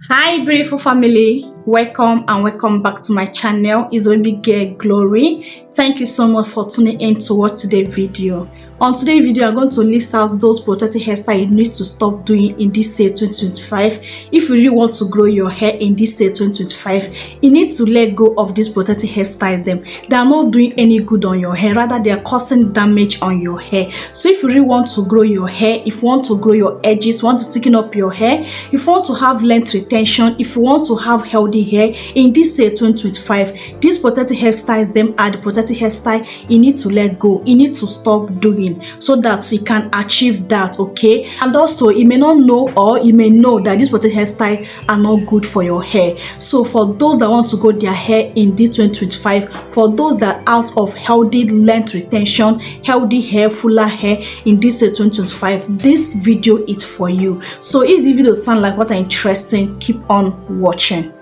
Hi beautiful family, welcome and welcome back to my channel. It's baby girl Glory. Thank you so much for tuning in to watch today's video. On today's video, I'm going to list out those protective hairstyles you need to stop doing in this year 2025. If you really want to grow your hair in this year 2025, you need to let go of these protective hairstyles. They are not doing any good on your hair, rather they are causing damage on your hair. So if you really want to grow your hair, if you want to grow your edges, want to thicken up your hair, if you want to have length retention, if you want to have healthy hair in this year 2025, these protective hairstyles are the protective hairstyle you need to let go, you need to stop doing, so that you can achieve that. Okay, and also you may not know, or you may know that these protective hairstyles are not good for your hair. So for those that want to grow their hair in this 2025, for those that are out of healthy length retention, healthy hair, fuller hair in this year 2025, this video is for you. So if the video sound like what are interesting, keep on watching.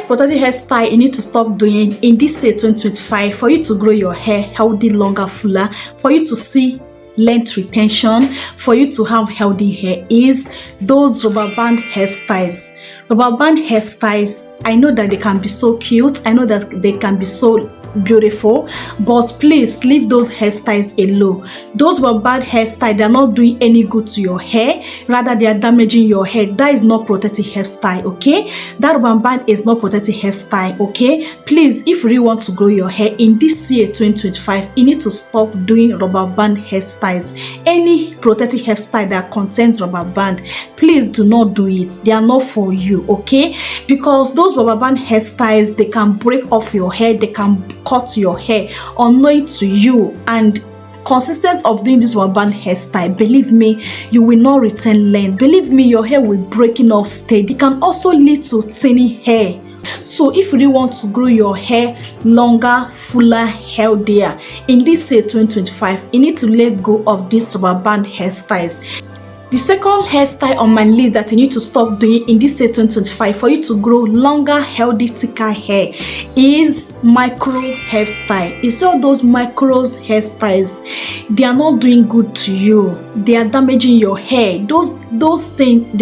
Protective hairstyle you need to stop doing in this year 2025 for you to grow your hair healthy, longer, fuller, for you to see length retention, for you to have healthy hair, is those rubber band hairstyles. Rubber band hairstyles, I know that they can be so cute, I know that they can be so beautiful, but please leave those hairstyles alone. Those were bad hairstyles. They are not doing any good to your hair, rather they are damaging your hair. That is not protective hairstyle. Okay, that rubber band is not protective hairstyle. Okay, please, if you really want to grow your hair in this year 2025, you need to stop doing rubber band hairstyles. Any protective hairstyle that contains rubber band, please do not do it. They are not for you. Okay, because those rubber band hairstyles, they can break off your hair, they can cut your hair unknown to you, and consistent of doing this rubber band hairstyle, believe me, you will not retain length. Believe me, your hair will breaking off stage. It can also lead to thinning hair. So if you really want to grow your hair longer, fuller, healthier in this year 2025, you need to let go of these rubber band hairstyles. The second hairstyle on my list that you need to stop doing in this year 2025 for you to grow longer, healthy, thicker hair is micro hairstyle. It's all those micro hairstyles. They are not doing good to you. They are damaging your hair. Those things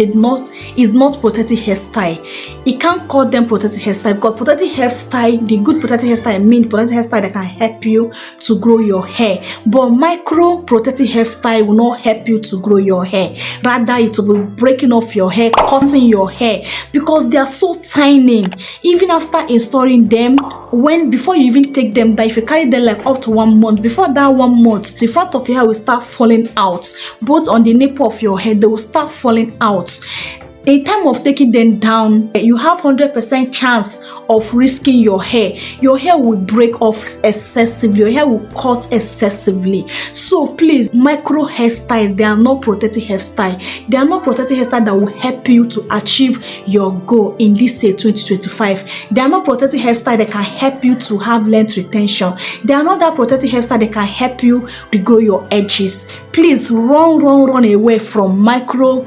is not protective hairstyle. You can't call them protective hairstyle, because protective hairstyle, the good protective hairstyle mean protective hairstyle that can help you to grow your hair. But micro protective hairstyle will not help you to grow your hair. Rather, it will be breaking off your hair, cutting your hair, because they are so tiny. Even after installing them, before you even take them down, if you carry them like up to 1 month, before that 1 month, the front of your hair will start falling out. Both on the nape of your head, they will start falling out. In time of taking them down, you have 100% chance of risking your hair. Your hair will break off excessively. Your hair will cut excessively. So please, micro hairstyles, they are not protective hairstyle. They are not protective hairstyle that will help you to achieve your goal in this year 2025. They are not protective hairstyle that can help you to have length retention. They are not that protective hairstyle that can help you regrow your edges. Please run away from micro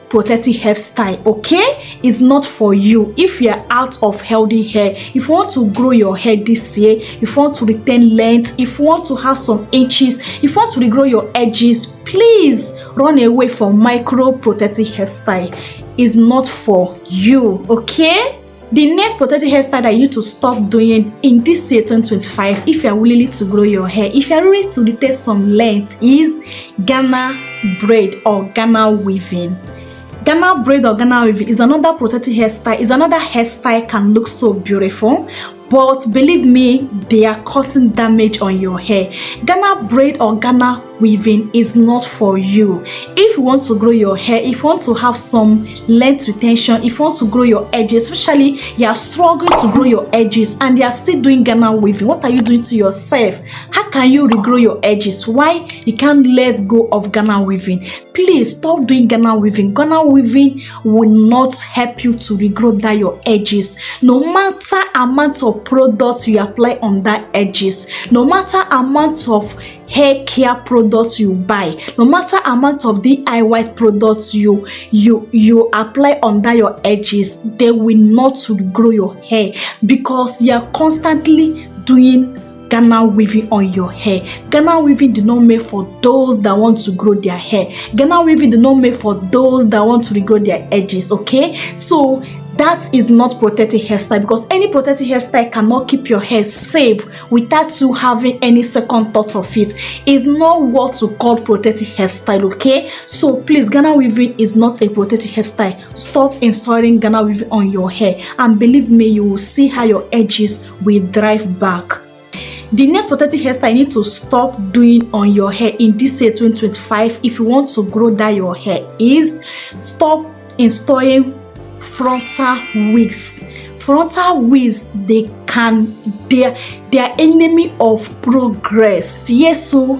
protective hairstyle. Okay, it's not for you. If you are out of healthy hair, if you want to grow your hair this year, if you want to retain length, if you want to have some inches, if you want to regrow your edges, please run away from micro protective hairstyle. It's not for you. Okay, the next protective hairstyle that you need to stop doing in this year 2025, if you are willing to grow your hair, if you are ready to retain some length, is Ghana braid or Ghana weaving. Ghana braid or Ghana weaving is another protective hairstyle. Is another hairstyle can look so beautiful, but believe me, they are causing damage on your hair. Ghana braid or Ghana weaving is not for you. If you want to grow your hair, if you want to have some length retention, if you want to grow your edges, especially you are struggling to grow your edges and you are still doing Ghana weaving, what are you doing to yourself? How can you regrow your edges? Why you can't let go of Ghana weaving? Please stop doing Ghana weaving. Ghana weaving will not help you to regrow that your edges. No matter amount of products you apply on that edges, no matter amount of hair care products you buy, no matter amount of DIY products you apply under your edges, they will not grow your hair, because you are constantly doing Ghana weaving on your hair. Ghana weaving did not make for those that want to grow their hair. Ghana weaving did not make for those that want to regrow their edges, okay? So that is not protective hairstyle, because any protective hairstyle cannot keep your hair safe without you having any second thought of it. It's not what to call protective hairstyle, okay? So please, Ghana weaving is not a protective hairstyle. Stop installing Ghana weaving on your hair, and believe me, you will see how your edges will drive back. The next protective hairstyle you need to stop doing on your hair in this year 2025 if you want to grow that your hair is stop installing frontal wigs. Frontal wigs, they are enemy of progress. Yes, so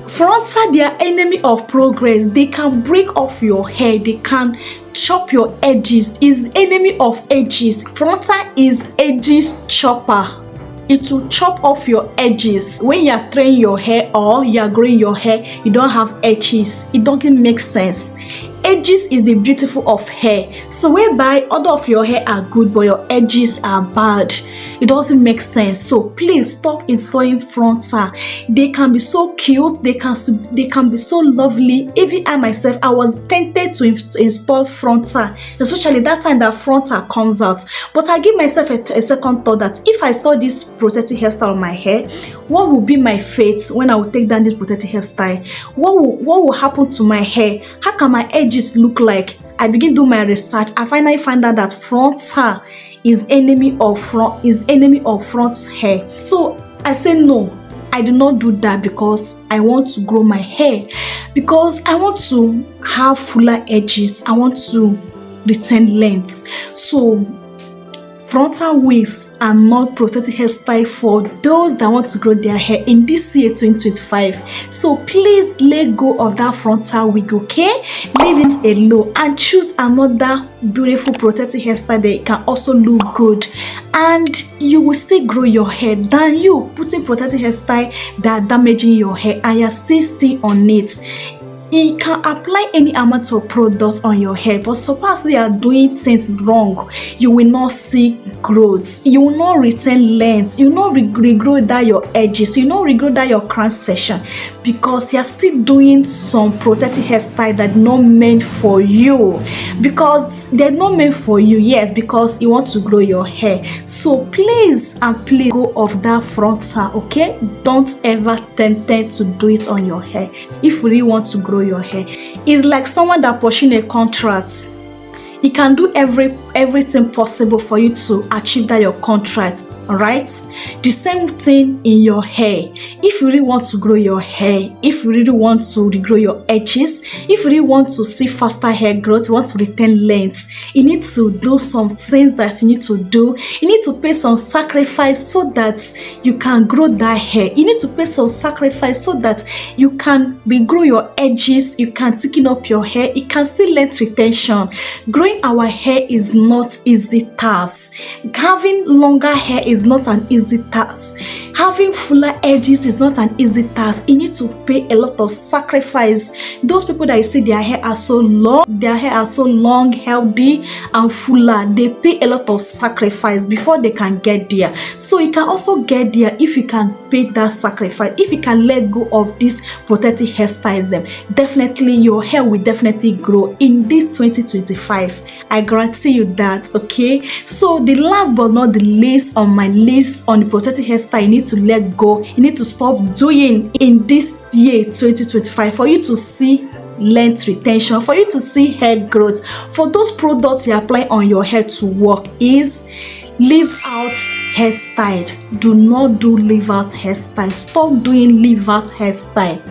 frontal, they are enemy of progress. They can break off your hair. They can chop your edges. Is enemy of edges. Frontal is edges chopper. It will chop off your edges. When you are training your hair or you are growing your hair, you don't have edges. It doesn't make sense. Edges is the beautiful of hair. So whereby other of your hair are good but your edges are bad, it doesn't make sense. So please stop installing frontal. They can be so cute, they can be so lovely. Even I myself, I was tempted to install frontal, especially that time that frontal comes out. But I give myself a second thought that if I install this protective hairstyle on my hair, what will be my fate when I will take down this protective hairstyle? What will happen to my hair? How can my edges look like? I begin to do my research. I finally find out that frontal is enemy of front hair. So I say no, I do not do that because I want to grow my hair, because I want to have fuller edges. I want to retain length. So frontal wigs are not protective hairstyle for those that want to grow their hair in this year 2025. So please let go of that frontal wig, okay? Leave it alone and choose another beautiful protective hairstyle that can also look good, and you will still grow your hair than you putting protective hairstyle that are damaging your hair and you're still on it. You can apply any amount of product on your hair, but suppose you are doing things wrong, you will not see growth, you will not retain length, you will not regrow that your edges, you will not regrow that your crown section, because you are still doing some protective hairstyle that not meant for you, because they're not meant for you. Yes, because you want to grow your hair. So please go off that frontal, okay? Don't ever tempt to do it on your hair if you really want to grow your hair. It's like someone that pursuing a contract. He can do everything possible for you to achieve that your contract. All right, the same thing in your hair. If you really want to grow your hair, if you really want to regrow your edges, if you really want to see faster hair growth, you want to retain length, you need to do some things that you need to do. You need to pay some sacrifice so that you can grow that hair. You need to pay some sacrifice so that you can regrow your edges, you can thicken up your hair, you can see length retention. Growing our hair is not easy task. Having longer hair is not an easy task. Having fuller edges is not an easy task. You need to pay a lot of sacrifice. Those people that you see their hair are so long, healthy and fuller, they pay a lot of sacrifice before they can get there. So you can also get there if you can pay that sacrifice, if you can let go of these protective hairstyles. Them definitely your hair will definitely grow in this 2025. I guarantee you that. Okay, so the last but not the least on my list on the protective hairstyle you need to let go, you need to stop doing in this year 2025 for you to see length retention, for you to see hair growth. For those products you apply on your hair to work is leave out hairstyle. Do not do leave out hairstyle. Stop doing leave out hairstyle.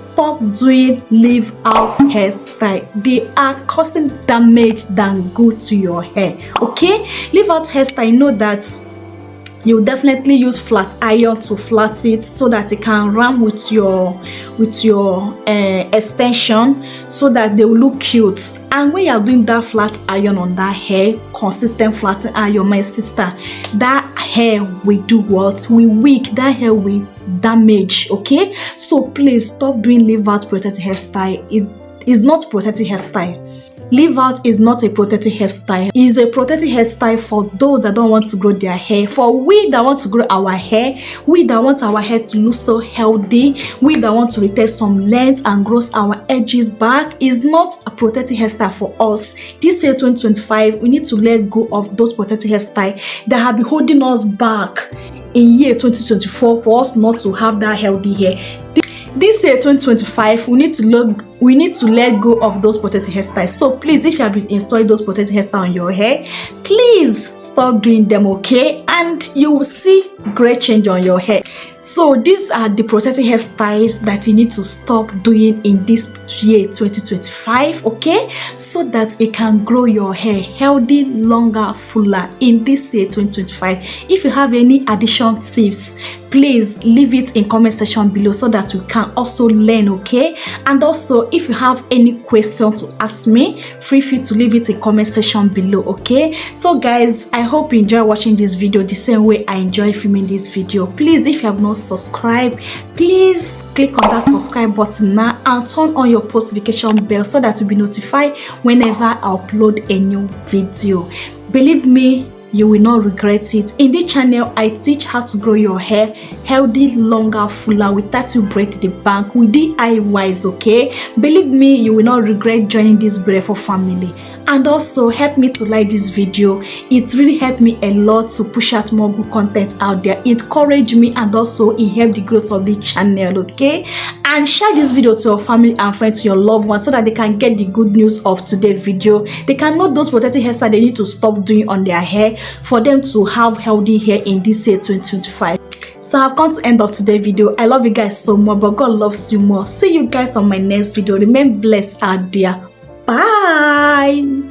Stop doing leave out hairstyle. They are causing damage than good to your hair. Okay, leave out hairstyle, you know that you definitely use flat iron to flat it so that it can run with your extension so that they will look cute. And when you are doing that flat iron on that hair, consistent flat iron, my sister, that hair will do what? Will weak. That hair will damage. Okay, so please stop doing leave out protective hairstyle. It is not protective hairstyle. Leave out is not a protective hairstyle. It is a protective hairstyle for those that don't want to grow their hair. For we that want to grow our hair, we that want our hair to look so healthy, we that want to retain some length and grow our edges back, is not a protective hairstyle for us. This year 2025, we need to let go of those protective hairstyles that have been holding us back in year 2024 for us not to have that healthy hair. This year 2025, we need to let go of those protective hairstyles. So please, if you have been installing those protective hairstyles on your hair, please stop doing them, okay? And you will see great change on your hair. So these are the protective hairstyles that you need to stop doing in this year 2025, okay? So that it can grow your hair healthy, longer, fuller in this year 2025. If you have any additional tips, please leave it in comment section below so that we can also learn, okay? And also, if you have any question to ask me, feel free to leave it in comment section below, okay? So guys, I hope you enjoy watching this video the same way I enjoy filming this video. Please, if you have not subscribed, please click on that subscribe button now and turn on your post notification bell so that you'll be notified whenever I upload a new video. Believe me, you will not regret it. In this channel, I teach how to grow your hair healthy, longer, fuller without you break the bank with DIYs, okay? Believe me, you will not regret joining this beautiful family. And also help me to like this video. It really helped me a lot to push out more good content out there. It encouraged me and also it helped the growth of the channel, okay? And share this video to your family and friends, to your loved ones, so that they can get the good news of today's video. They can know those protective hairstyles they need to stop doing on their hair for them to have healthy hair in this year 2025. So I've come to end of today's video. I love you guys so much, but God loves you more. See you guys on my next video. Remain blessed out there. Bye.